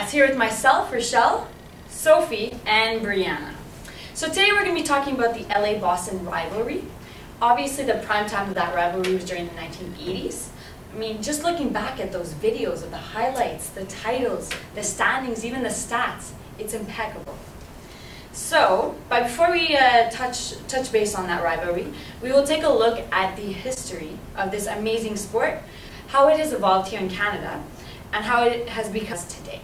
It's here with myself, Rochelle, Sophie, and Brianna. So today we're going to be talking about the LA-Boston rivalry. Obviously the prime time of that rivalry was during the 1980s. I mean, just looking back at those videos of the highlights, the titles, the standings, even the stats, it's impeccable. So, but before we touch base on that rivalry, we will take a look at the history of this amazing sport, how it has evolved here in Canada, and how it has become today.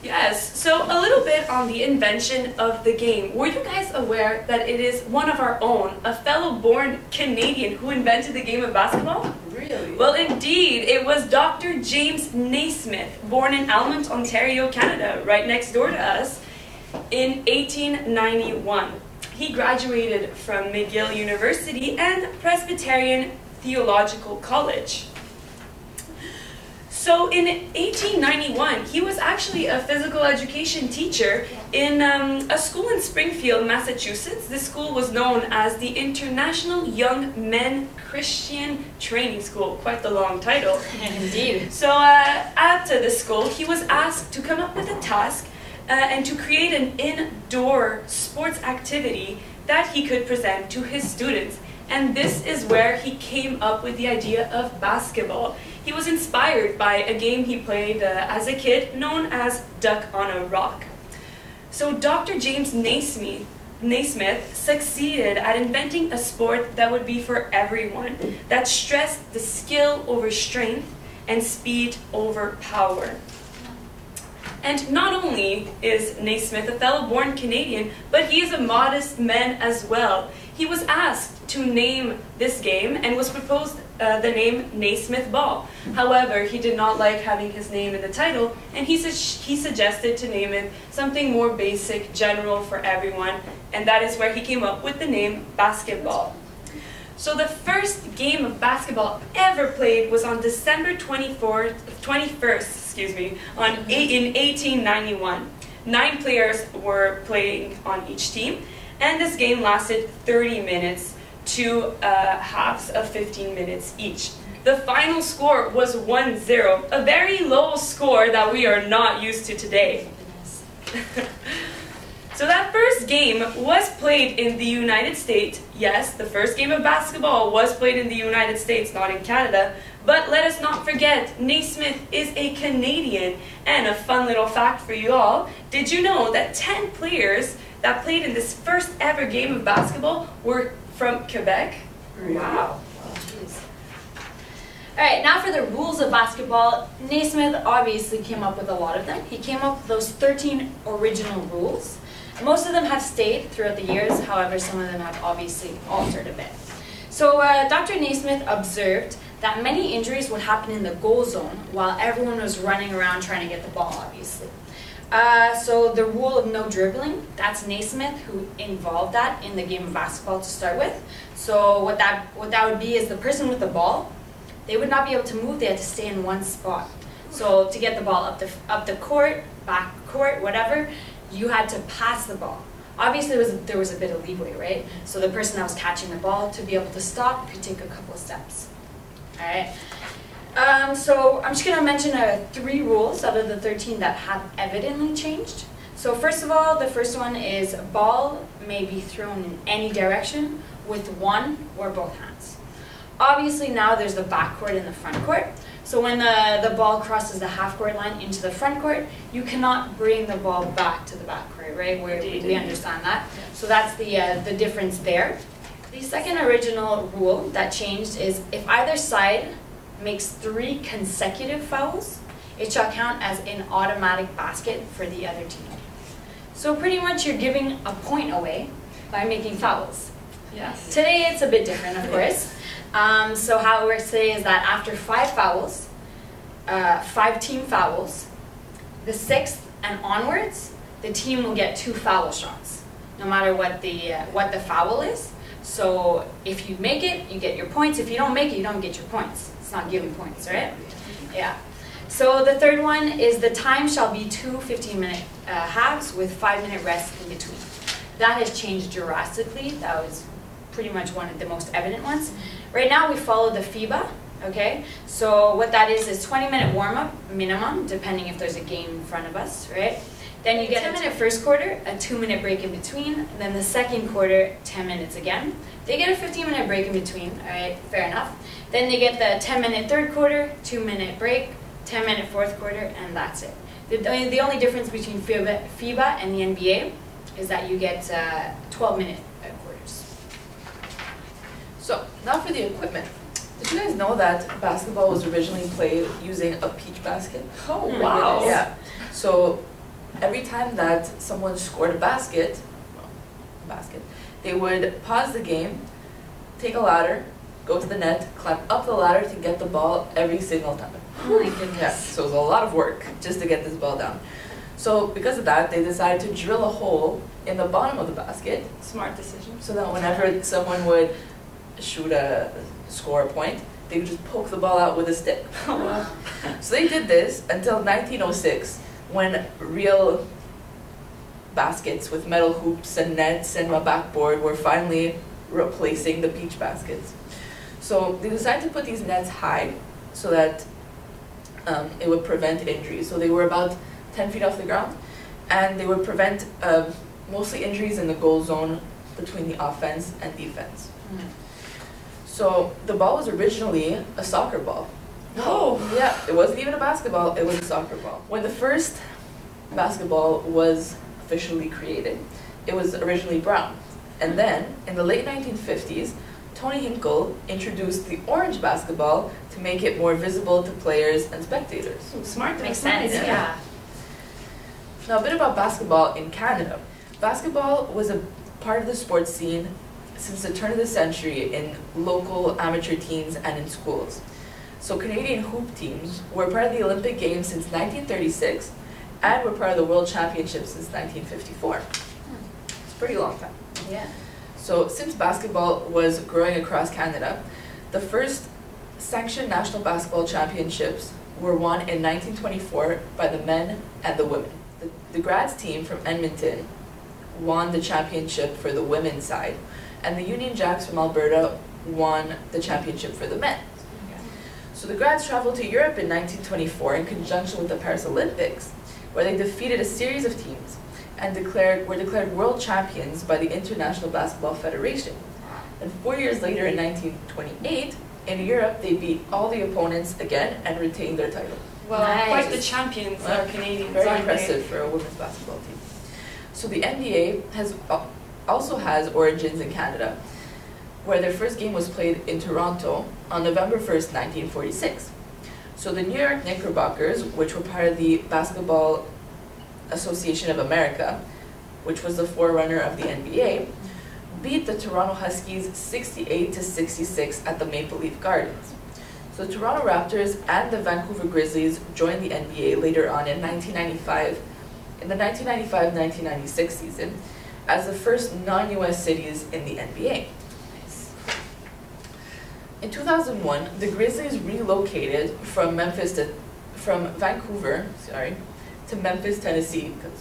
Yes, so a little bit on the invention of the game. Were you guys aware that it is one of our own, a fellow born Canadian, who invented the game of basketball? Really? Well, indeed, it was Dr. James Naismith, born in Almonte, Ontario, Canada, right next door to us, in 1891. He graduated from McGill University and Presbyterian Theological College. So in 1891, he was actually a physical education teacher in a school in Springfield, Massachusetts. This school was known as the International Young Men Christian Training School. Quite the long title. Indeed. So at the school, he was asked to come up with a task and to create an indoor sports activity that he could present to his students. And this is where he came up with the idea of basketball. He was inspired by a game he played as a kid known as Duck on a Rock. So Dr. James Naismith succeeded at inventing a sport that would be for everyone, that stressed the skill over strength and speed over power. And not only is Naismith a fellow-born Canadian, but he is a modest man as well. He was asked to name this game and was proposed the name Naismith Ball. However, he did not like having his name in the title, and he suggested to name it something more basic, general for everyone, and that is where he came up with the name basketball. So the first game of basketball ever played was on December 21st, in 1891. 9 players were playing on each team, and this game lasted 30 minutes, 2 halves of 15 minutes each. The final score was 1-0, a very low score that we are not used to today. So that first game was played in the United States. Yes, the first game of basketball was played in the United States, not in Canada. But let us not forget, Naismith is a Canadian. And a fun little fact for you all, did you know that 10 players that played in this first ever game of basketball were from Quebec? Wow. Alright, now for the rules of basketball. Naismith obviously came up with a lot of them. He came up with those 13 original rules. Most of them have stayed throughout the years, however, some of them have obviously altered a bit. So Dr. Naismith observed that many injuries would happen in the goal zone while everyone was running around trying to get the ball, obviously. So the rule of no dribbling, that's Naismith who involved that in the game of basketball to start with. So what that would be is the person with the ball, they would not be able to move, they had to stay in one spot. So to get the ball up the court, back court, whatever, you had to pass the ball. Obviously there was a bit of leeway, right? So the person that was catching the ball, to be able to stop, could take a couple of steps. Alright? So I'm just going to mention 3 rules out of the 13 that have evidently changed. So first of all, the first one is a ball may be thrown in any direction with one or both hands. Obviously now there's the back court and the front court. So when the ball crosses the half-court line into the front court, you cannot bring the ball back to the back court, right? We understand that. So that's the difference there. The second original rule that changed is if either side makes 3 consecutive fouls, it shall count as an automatic basket for the other team. So pretty much you're giving a point away by making fouls. Yes. Today it's a bit different, of course. So how it works today is that after 5 fouls, 5 team fouls, the 6th and onwards, the team will get 2 foul shots, no matter what the foul is. So if you make it, you get your points. If you don't make it, you don't get your points. It's not giving points, right? Yeah. So the third one is the time shall be 2 15-minute halves with 5-minute rest in between. That has changed drastically. That was pretty much one of the most evident ones. Right now we follow the FIBA, Okay, so what that is 20-minute warm-up minimum, depending if there's a game in front of us, right? Then you get a 10-minute first quarter, a 2-minute break in between, then the second quarter, 10 minutes again. They get a 15-minute break in between, all right, fair enough. Then they get the 10-minute third quarter, 2-minute break, 10-minute fourth quarter, and that's it. The only difference between FIBA and the NBA is that you get 12-minute quarters. So, now for the equipment. Did you guys know that basketball was originally played using a peach basket? Oh, wow. Yeah. So, every time that someone scored a basket, they would pause the game, take a ladder, go to the net, climb up the ladder to get the ball every single time. Oh my goodness. Yeah, so it was a lot of work just to get this ball down. So because of that, they decided to drill a hole in the bottom of the basket. Smart decision. So that whenever someone would score a point, they would just poke the ball out with a stick. Oh, wow. So they did this until 1906, when real baskets with metal hoops and nets and a backboard were finally replacing the peach baskets. So they decided to put these nets high so that it would prevent injuries. So they were about 10 feet off the ground, and they would prevent mostly injuries in the goal zone between the offense and defense. So the ball was originally a soccer ball. Oh. Yeah, it wasn't even a basketball, it was a soccer ball. When the first basketball was officially created, it was originally brown. And then, in the late 1950s, Tony Hinkle introduced the orange basketball to make it more visible to players and spectators. Smart. Makes sense, yeah. Now, a bit about basketball in Canada. Basketball was a part of the sports scene since the turn of the century in local amateur teams and in schools. So Canadian hoop teams were part of the Olympic Games since 1936 and were part of the World Championships since 1954. It's a pretty long time. Yeah. So since basketball was growing across Canada, the first sanctioned national basketball championships were won in 1924 by the men and the women. The Grads team from Edmonton won the championship for the women's side, and the Union Jacks from Alberta won the championship for the men. So the Grads traveled to Europe in 1924 in conjunction with the Paris Olympics, where they defeated a series of teams and were declared world champions by the International Basketball Federation. And 4 years later, in 1928, in Europe, they beat all the opponents again and retained their title. Well, Nice. quite the champions are Canadians, Very aren't impressive for a women's basketball team. So the NBA also has origins in Canada, where their first game was played in Toronto on November 1st, 1946. So the New York Knickerbockers, which were part of the Basketball Association of America, which was the forerunner of the NBA, beat the Toronto Huskies 68-66 at the Maple Leaf Gardens. So the Toronto Raptors and the Vancouver Grizzlies joined the NBA later on in 1995, in the 1995-1996 season, as the first non-US cities in the NBA. In 2001, the Grizzlies relocated from Vancouver to Memphis, Tennessee, because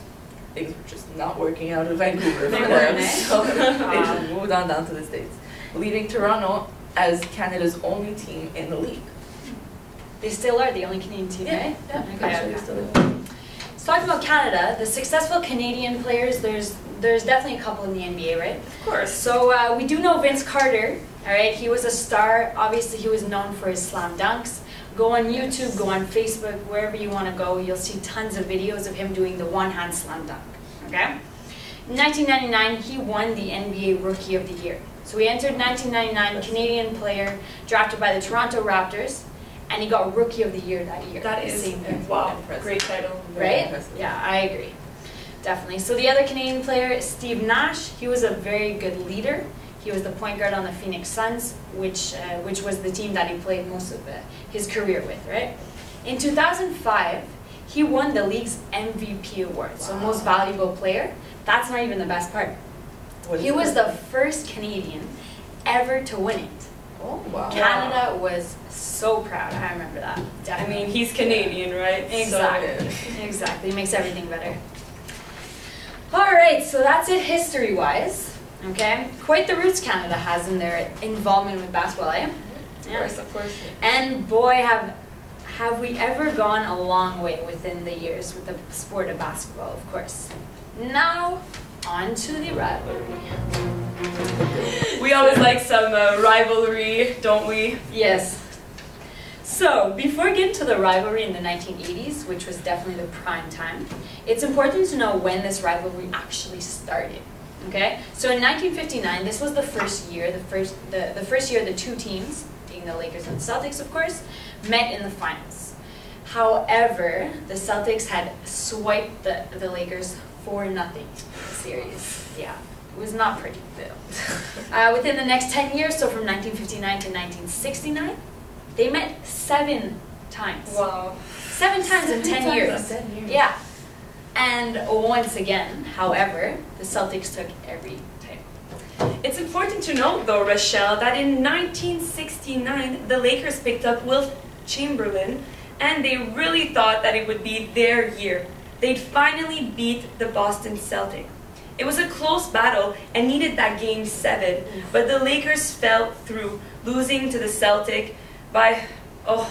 things were just not working out in Vancouver for them, so they just moved on down to the States, leaving Toronto as Canada's only team in the league. They still are the only Canadian team, right? Yeah, Okay, actually okay. still is. So talking about Canada, the successful Canadian players, there's definitely a couple in the NBA, right? Of course. So we do know Vince Carter, all right? He was a star. Obviously, he was known for his slam dunks. Go on YouTube, go on Facebook, wherever you want to go, you'll see tons of videos of him doing the one-hand slam dunk, okay? In 1999, he won the NBA Rookie of the Year. So he entered 1999, Canadian player drafted by the Toronto Raptors, and he got Rookie of the Year that year. That is, Same year. wow, Impressive. great title. Very Right? impressive. Yeah, I agree. Definitely. So the other Canadian player, Steve Nash, he was a very good leader. He was the point guard on the Phoenix Suns, which was the team that he played most of his career with, right? In 2005, he won the league's MVP award, so most valuable player. That's not even the best part. What is He was it? the first Canadian ever to win it. Oh, wow. Canada was so proud. I remember that. I Definitely. mean, he's Canadian, right? Exactly. Exactly. Makes everything better. All right, so that's it history-wise. Okay, quite the roots Canada has in their involvement with basketball, eh? Of course. And boy, have we ever gone a long way within the years with the sport of basketball, of course. Now, on to the rivalry. We always like some rivalry, don't we? Yes. So, before getting to the rivalry in the 1980s, which was definitely the prime time, it's important to know when this rivalry actually started. Okay? So in 1959, this was the first year, the first year the two teams, being the Lakers and the Celtics, of course, met in the finals. However, the Celtics had swiped the Lakers 4-0 in the series. Yeah, it was not pretty. Within the next 10 years, so from 1959 to 1969, they met 7 times. Wow. 7 times in 10 years. 10 years. Yeah. And once again, however, the Celtics took every title. It's important to note, though, Rochelle, that in 1969, the Lakers picked up Wilt Chamberlain, and they really thought that it would be their year. They'd finally beat the Boston Celtics. It was a close battle and needed that game 7, but the Lakers fell through, losing to the Celtics by,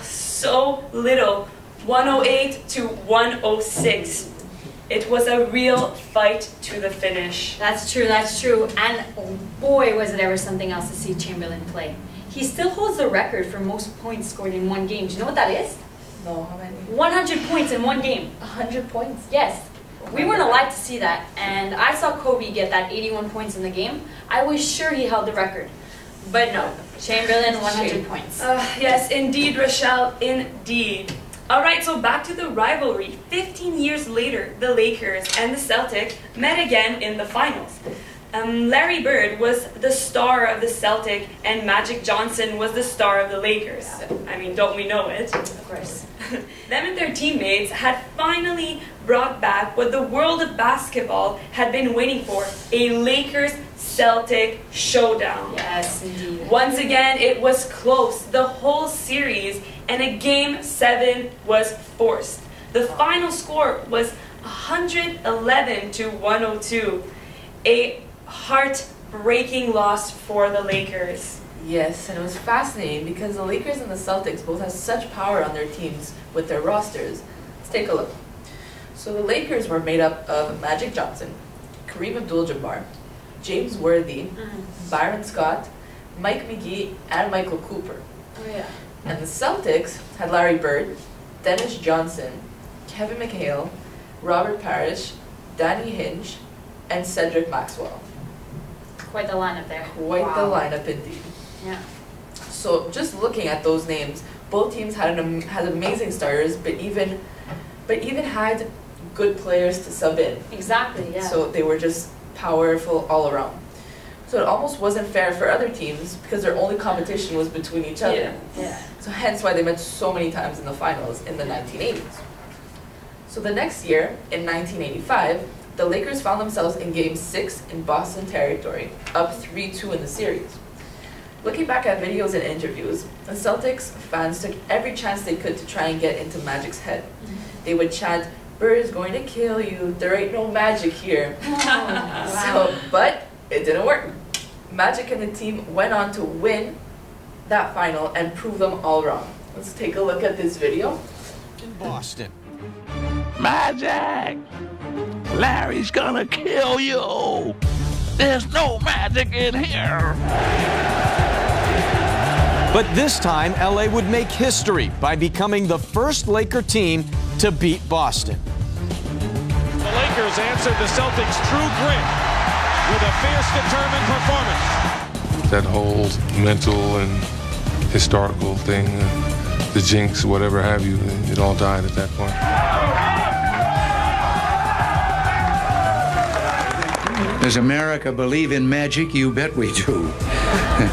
so little, 108 to 106. It was a real fight to the finish. That's true, that's true. And oh boy, was it ever something else to see Chamberlain play. He still holds the record for most points scored in one game. Do you know what that is? No, how many? 100 points in one game. 100 points? Yes. We weren't alive to see that. And I saw Kobe get that 81 points in the game. I was sure he held the record. But no, Chamberlain, 100 points. Yes, indeed, Rochelle, indeed. All right, so back to the rivalry. 15 years later, the Lakers and the Celtics met again in the finals. Larry Bird was the star of the Celtics, and Magic Johnson was the star of the Lakers. I mean, don't we know it? Of course. Them and their teammates had finally brought back what the world of basketball had been waiting for, a Lakers-Celtic showdown. Yes, indeed. Once again, it was close, the whole series, and a game 7 was forced. The final score was 111 to 102, a heartbreaking loss for the Lakers. Yes, and it was fascinating because the Lakers and the Celtics both have such power on their teams with their rosters. Let's take a look. So the Lakers were made up of Magic Johnson, Kareem Abdul-Jabbar, James Worthy, Byron Scott, Mike McGee, and Michael Cooper. Oh yeah. And the Celtics had Larry Bird, Dennis Johnson, Kevin McHale, Robert Parrish, Danny Hinch, and Cedric Maxwell. Quite the lineup there. Quite the lineup indeed. Yeah. So just looking at those names, both teams had amazing starters, but even had good players to sub in. Exactly, yeah. So they were just powerful all around. So it almost wasn't fair for other teams because their only competition was between each other. Yeah. So hence why they met so many times in the finals in the 1980s. So the next year, in 1985, the Lakers found themselves in Game 6 in Boston territory, up 3-2 in the series. Looking back at videos and interviews, the Celtics fans took every chance they could to try and get into Magic's head. They would chant, "Bird is going to kill you, there ain't no magic here." But it didn't work. Magic and the team went on to win that final and prove them all wrong. Let's take a look at this video. In Boston. Magic! Larry's gonna kill you! There's no magic in here! But this time, LA would make history by becoming the first Laker team to beat Boston. The Lakers answered the Celtics' true grit with a fierce, determined performance. That whole mental and historical thing, the jinx, whatever have you, it all died at that point. Does America believe in magic? You bet we do.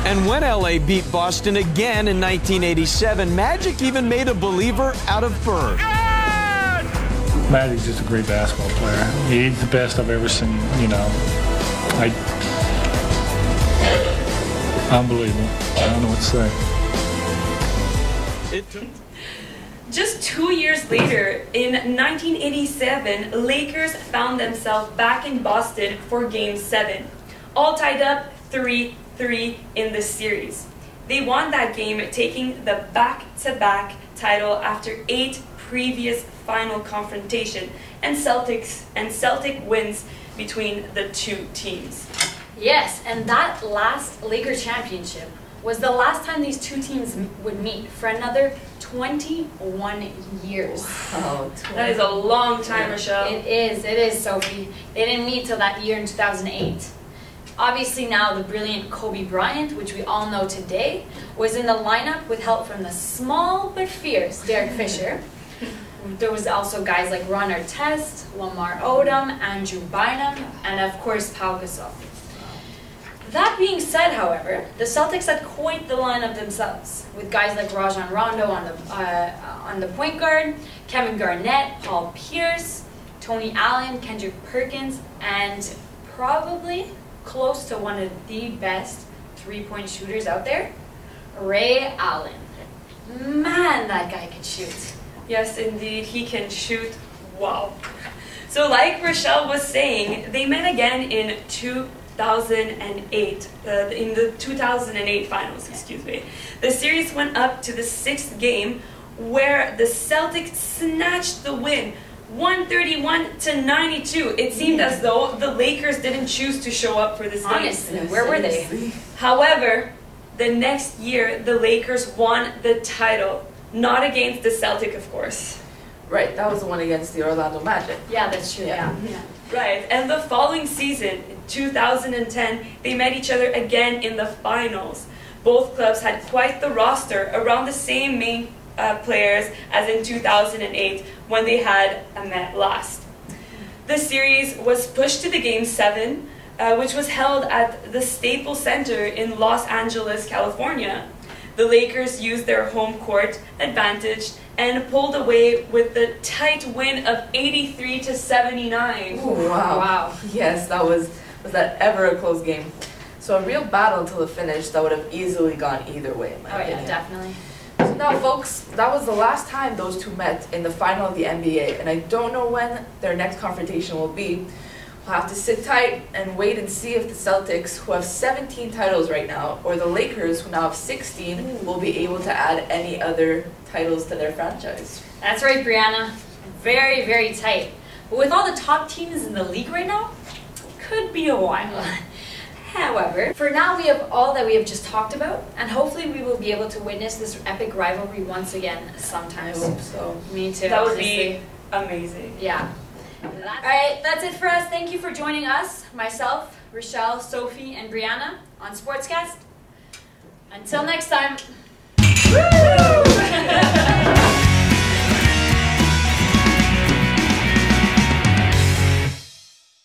And when LA beat Boston again in 1987, Magic even made a believer out of Bird. Magic's just a great basketball player. He's the best I've ever seen, you know. Unbelievable. I don't know what to say. Just 2 years later, in 1987, Lakers found themselves back in Boston for Game 7, all tied up 3-3 in the series. They won that game, taking the back-to-back title after 8 previous final confrontation and Celtic wins between the two teams. Yes, and that last Laker championship was the last time these two teams would meet for another 21 years. Wow, That is a long time, Rochelle. It is, Sophie. They didn't meet till that year in 2008. Obviously now the brilliant Kobe Bryant, which we all know today, was in the lineup with help from the small but fierce Derek Fisher. There was also guys like Ron Artest, Lamar Odom, Andrew Bynum, and of course Pau Gasol. That being said, however, the Celtics had quite the lineup themselves, with guys like Rajon Rondo on the point guard, Kevin Garnett, Paul Pierce, Tony Allen, Kendrick Perkins, and probably close to one of the best three-point shooters out there, Ray Allen. Man, that guy could shoot. Yes, indeed, he can shoot. Wow. So like Rochelle was saying, they met again in 2008, in the 2008 finals, excuse me. The series went up to the 6th game, where the Celtics snatched the win, 131-92. It seemed as though the Lakers didn't choose to show up for this game. Honestly, where were they? However, the next year, the Lakers won the title. Not against the Celtic, of course. Right, that was the one against the Orlando Magic. Yeah, that's true, yeah. Right, and the following season, in 2010, they met each other again in the finals. Both clubs had quite the roster, around the same main players as in 2008 when they had met last. The series was pushed to the Game 7, which was held at the Staples Center in Los Angeles, California. The Lakers used their home court advantage and pulled away with the tight win of 83-79. Ooh, wow. Wow. Yes, was that ever a close game. So a real battle until the finish that would have easily gone either way, in my opinion. Yeah, definitely. So now, folks, that was the last time those two met in the final of the NBA, and I don't know when their next confrontation will be. We'll have to sit tight and wait and see if the Celtics, who have 17 titles right now, or the Lakers, who now have 16, will be able to add any other titles to their franchise. That's right, Brianna. Very, very tight. But with all the top teams in the league right now, could be a while. However, for now we have all that we have just talked about, and hopefully we will be able to witness this epic rivalry once again sometime. I hope so. Me too. That would honestly. be amazing. Yeah. Alright, that's it for us. Thank you for joining us, myself, Rochelle, Sophie, and Brianna on Sportscast. Until next time. Woo!